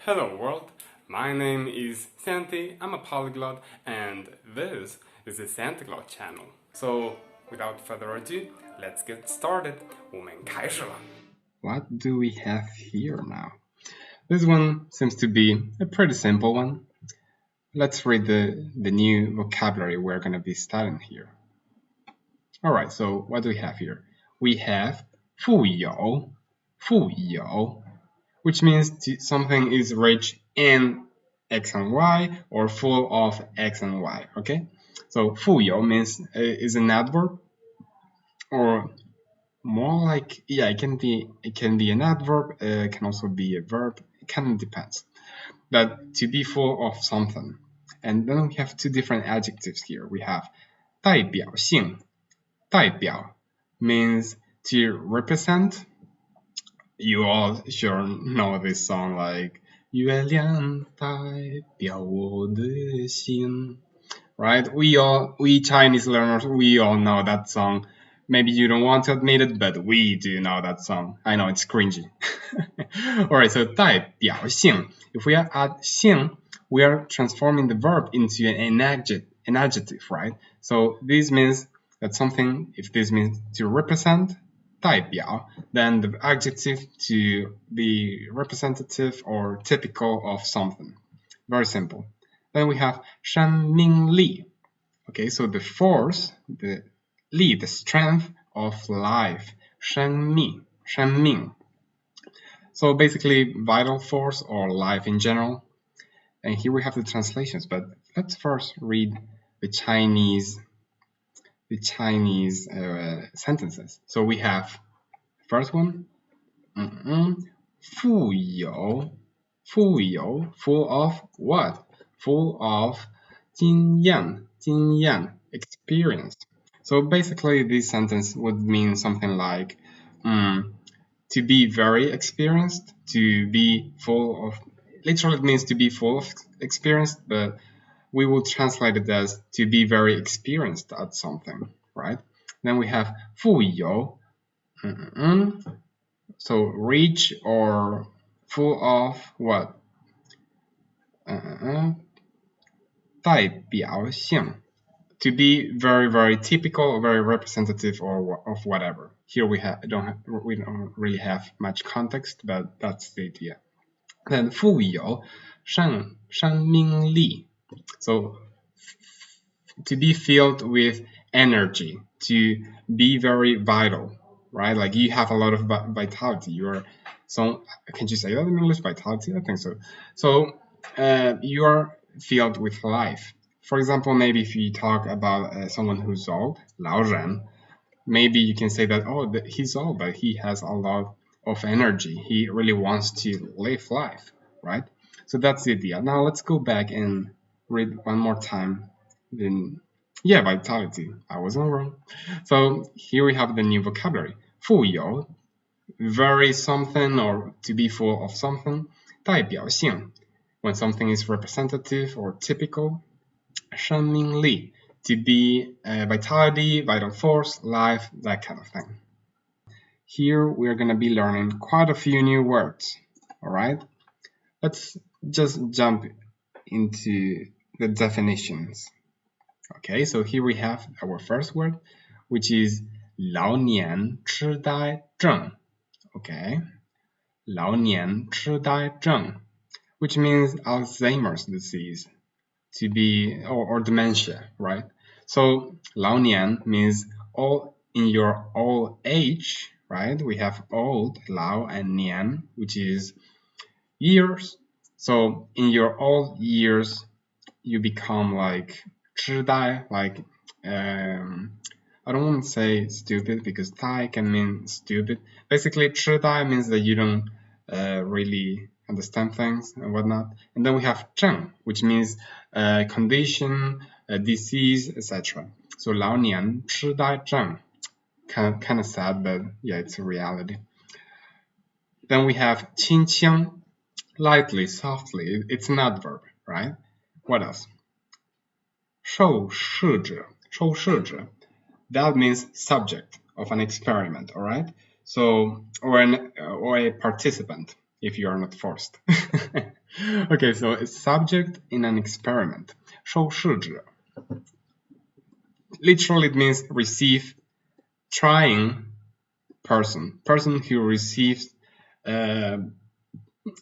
Hello world, my name is Santi, I'm a polyglot, and this is the Santiglot channel. So, without further ado, let's get started. 我们开始了。What do we have here now? This one seems to be a pretty simple one. Let's read the new vocabulary we're going to be studying here. Alright, so what do we have here? We have 富有, which means something is rich in X and Y or full of X and Y, okay? So 富有 means is an adverb, or more like, yeah, it can be an adverb, it can also be a verb, it kind of depends. But to be full of something. And then we have two different adjectives here. We have 代表性, 代表 means to represent. You all sure know this song like 月亮代表我的心, right? We Chinese learners, we all know that song. Maybe you don't want to admit it, but we do know that song. I know it's cringy. Alright, so 代表性. If we add 性, we are transforming the verb into an adjective, right? So this means that something, if this means to represent, 代表, then the adjective to be representative or typical of something. Very simple. Then we have 生命力. Okay, so the force, the strength of life. 生命. So basically vital force or life in general. And here we have the translations, but let's first read the Chinese sentences. So we have first one, 富有, full of what? Full of 经验, experience. So basically this sentence would mean something like to be very experienced, to be full of, literally it means to be full of experience, but we will translate it as to be very experienced at something, right? Then we have 富有, so rich or full of what? 代表性, to be very, very typical, very representative or of whatever. Here we don't really have much context, but that's the idea. Then 富有, 生命力. So to be filled with energy, to be very vital, right? Like you have a lot of vitality. You're so, can you say that in English? Vitality? I think so. So you are filled with life. For example, maybe if you talk about someone who's old, 老人, maybe you can say that, he's old, but he has a lot of energy. He really wants to live life, right? So that's the idea. Now let's go back and read one more time. Then, yeah, vitality. I wasn't wrong. So here we have the new vocabulary. 富有, very something or to be full of something. 代表性, when something is representative or typical. 生命力, to be vitality, vital force, life, that kind of thing. Here we're going to be learning quite a few new words. Alright? Let's just jump into the definitions. Okay, so here we have our first word, which is 老年痴呆症. Okay, 老年痴呆症, which means Alzheimer's disease, to be, or dementia, right? So 老年means all in your old age, right? We have old, 老, and 年, which is years. So in your old years, you become like 痴呆, like I don't want to say stupid because 呆 can mean stupid. Basically, 痴呆 means that you don't really understand things and whatnot. And then we have 症, which means condition, disease, etc. So 老年痴呆症, kind of sad, but yeah, it's a reality. Then we have 轻轻, lightly, softly. It's an adverb, right? What else? 受试者, that means subject of an experiment, all right? So, or a participant, if you are not forced. Okay, so a subject in an experiment. 受试者 literally it means receive, trying person who receives an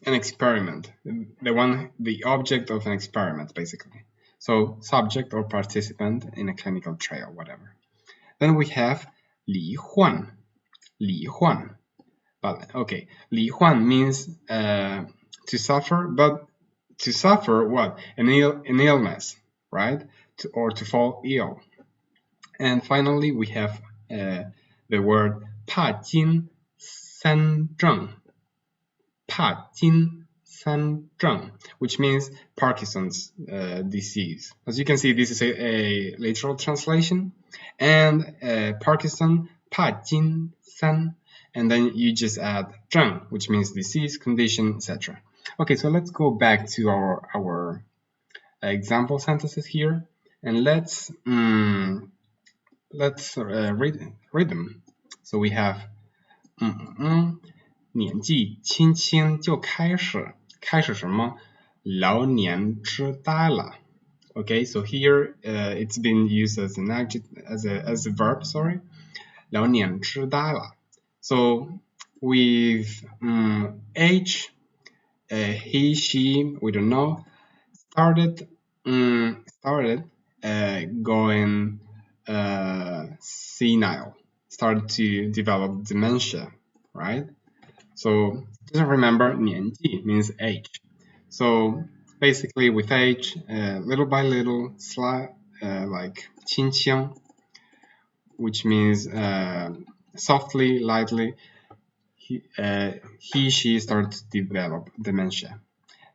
experiment, the object of an experiment basically. So subject or participant in a clinical trial, whatever. Then we have 罹患 but okay, 罹患 means to suffer, but to suffer what? An illness, right? Or to fall ill. And finally, we have the word 帕金三症 帕金三症 which means Parkinson's disease. As you can see, this is a literal translation. And Parkinson 帕金三 and then you just add 症 which means disease, condition, etc. Okay, so let's go back to our example sentences here and let's read them. So we have 年纪轻轻就开始什么老年痴呆了 Okay, so here it's been used as an adjective, as a verb, sorry. 老年痴呆了 So with H, he, she, we don't know, started going senile, started to develop dementia, right? So just remember 年纪 means age. So basically with age, little by little, like 轻轻, which means softly, lightly, she started to develop dementia.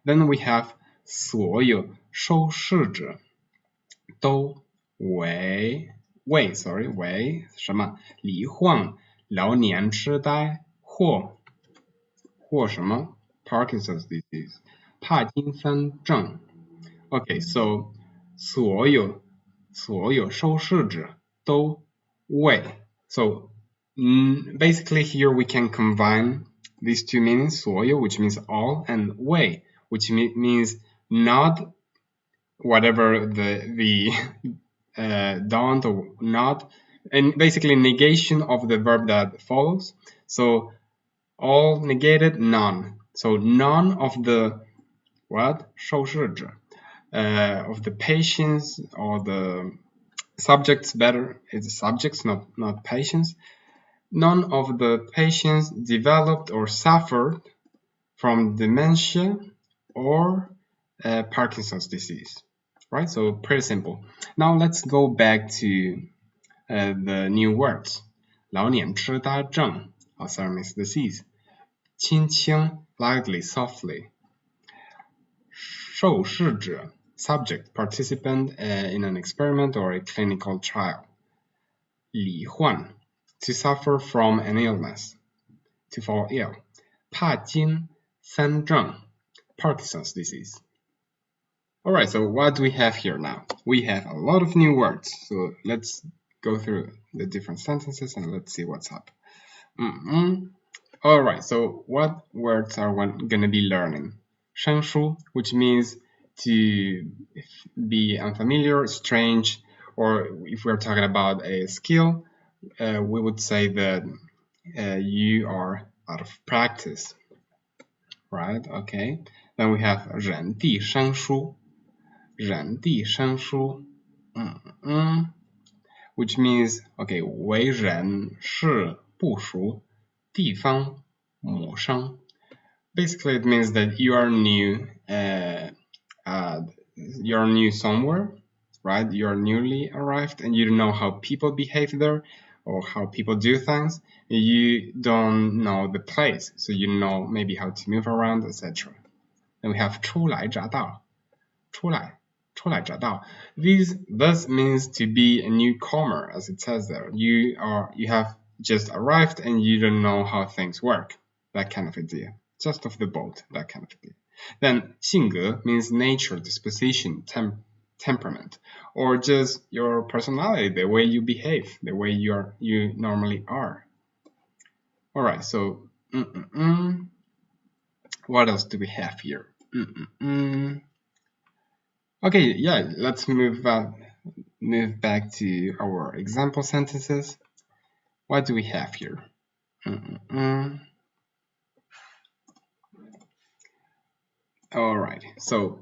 Then we have 所有受试者都为什么罹患老年痴呆或什么 Parkinson's disease 帕金森症 Okay, so 所有受试者都为 So basically here we can combine these two meanings 所有 which means all and 为 which means not whatever the don't or not, and basically negation of the verb that follows. So all negated, none. So none of the what? 受试者 of the patients or the subjects, better, it's subjects, not patients. None of the patients developed or suffered from dementia or Parkinson's disease. Right, so pretty simple. Now let's go back to the new words. 老年痴呆症 Alzheimer's disease. 轻轻 lightly, softly. 受试者 subject, participant in an experiment or a clinical trial. 罹患 to suffer from an illness, to fall ill. 帕金森症 Parkinson's disease. Alright, so what do we have here now? We have a lot of new words, so let's go through the different sentences and let's see what's up. Alright, so what words are we going to be learning? 生疏, which means to be unfamiliar, strange, or if we're talking about a skill, we would say that you are out of practice. Right, okay. Then we have 人地生疏人地生疏 which means, okay, 为人事不熟地方陌生 Basically, it means that you are new somewhere, right? You're newly arrived and you don't know how people behave there or how people do things. You don't know the place, so you know maybe how to move around, etc. Then we have 初来乍到初来乍到 This means to be a newcomer, as it says there. You have just arrived and you don't know how things work. That kind of idea. Just off the boat, that kind of idea. Then 性格 means nature, disposition, temperament, or just your personality, the way you behave, the way you normally are. Alright, so what else do we have here? Okay, yeah, let's move back to our example sentences. What do we have here? All right, so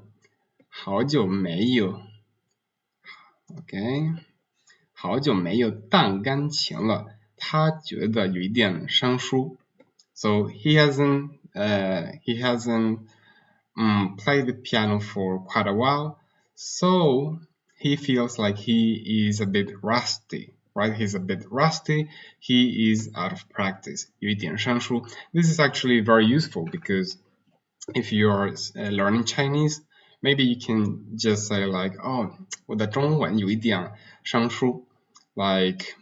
好久没有 ，OK， 好久没有弹钢琴了，他觉得有一点生疏。So he hasn't played the piano for quite a while, so he feels like he is a bit rusty. Right, he's a bit rusty. He is out of practice. 有一点生疏。This is actually very useful because if you are learning Chinese, maybe you can just say like, oh, 我的中文有一点生疏。Like,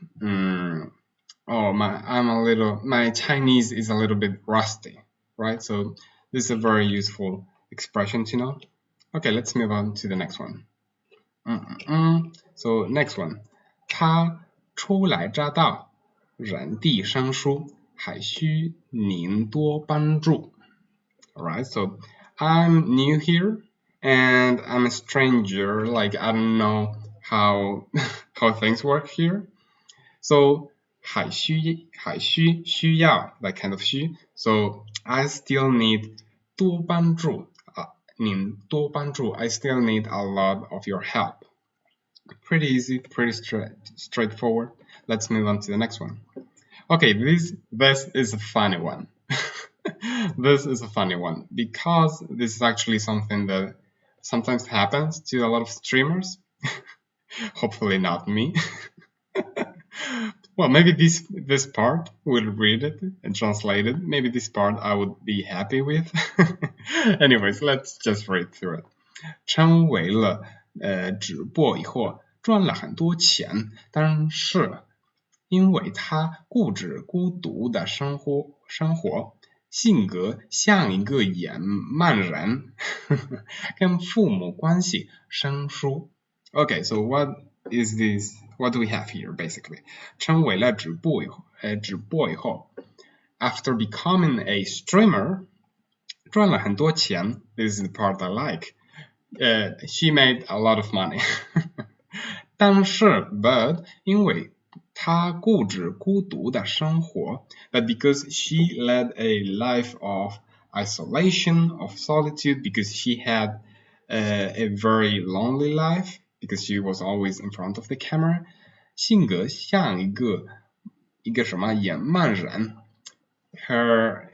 oh, my Chinese is a little bit rusty, right? So this is a very useful expression to know. Okay, let's move on to the next one. So next one, 他初来乍到，人地生疏，还需您多帮助。Alright, so I'm new here and I'm a stranger, like I don't know how things work here. So 还需要 like kind of 需 so I still need 多帮助您多帮助 I still need a lot of your help. Pretty easy, pretty straightforward. Let's move on to the next one. Okay, this is a funny one. This is a funny one because this is actually something that sometimes happens to a lot of streamers. Hopefully not me. Well, maybe this part will read it and translate it. Maybe this part I would be happy with. Anyways, let's just read through it. 成为了直播以后赚了很多钱，但是因为他固执孤独的生活性格像一个野蛮人，跟父母关系生疏。Okay, so what is this? What do we have here, basically? 成为了直播以后 after becoming a streamer, 赚了很多钱。This is the part I like. She made a lot of money. 但是 but 因为她固执孤独的生活 but because she led a life of isolation, of solitude, because she had a very lonely life, because she was always in front of the camera, 性格像一个什么野蛮人 her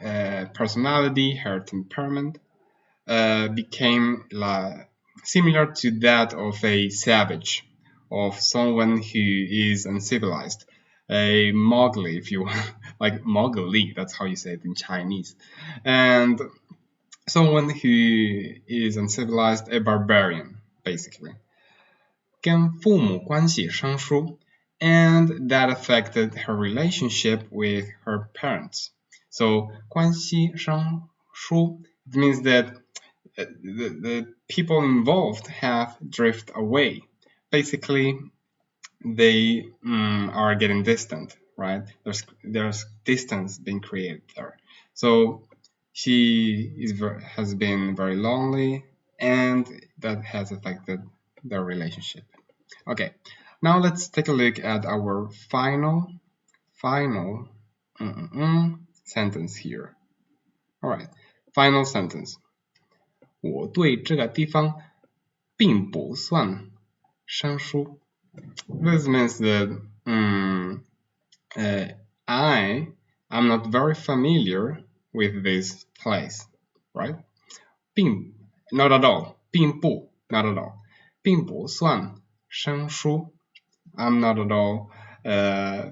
personality, her temperament became similar to that of a savage, of someone who is uncivilized, a Mowgli, if you want, like Mowgli, that's how you say it in Chinese, and someone who is uncivilized, a barbarian, basically. 跟父母关系生疏 and that affected her relationship with her parents. So 关系生疏 it means that the people involved have drifted away. Basically, they are getting distant, right? There's distance being created there. So she has been very lonely, and that has affected their relationship. Okay, now let's take a look at our final sentence here. All right, final sentence. 我对这个地方并不算生疏。This means that I'm not very familiar with this place, right? 并 not at all. 并不 not at all. 并不算生疏 I'm not at all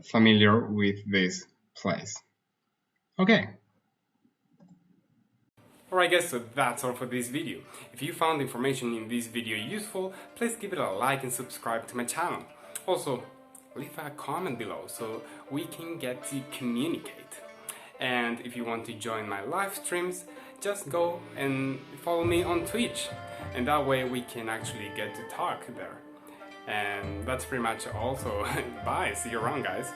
familiar with this place. Okay. Alright guys, so that's all for this video. If you found information in this video useful, please give it a like and subscribe to my channel. Also, leave a comment below so we can get to communicate. And if you want to join my live streams, just go and follow me on Twitch. And that way we can actually get to talk there. And that's pretty much all, so bye, see you around guys.